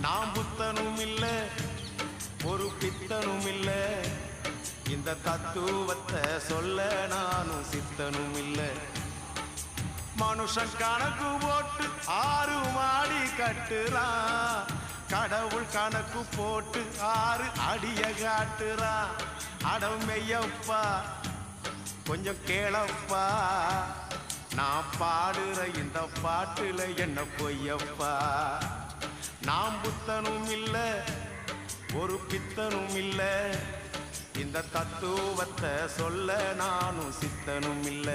நான் புத்தனும் இல்ல ஒரு பித்தனும் இல்ல இந்த தத்துவத்தை சொல்ல நானும் சித்தனும் இல்ல மனுஷன் கணக்கு போட்டு 6 மாடி கட்டுறான் கடவுள் கணக்கு போட்டு 6 அடிய காட்டுறான் அடமையப்பா கொஞ்சம் கேளப்பா நான் பாடுற இந்த பாட்டுல என்ன பொய்யப்பா நான் புத்தனும் இல்ல ஒரு பித்தனும் இல்ல இந்த தத்துவத்தை சொல்ல நானும் சித்தனும் இல்ல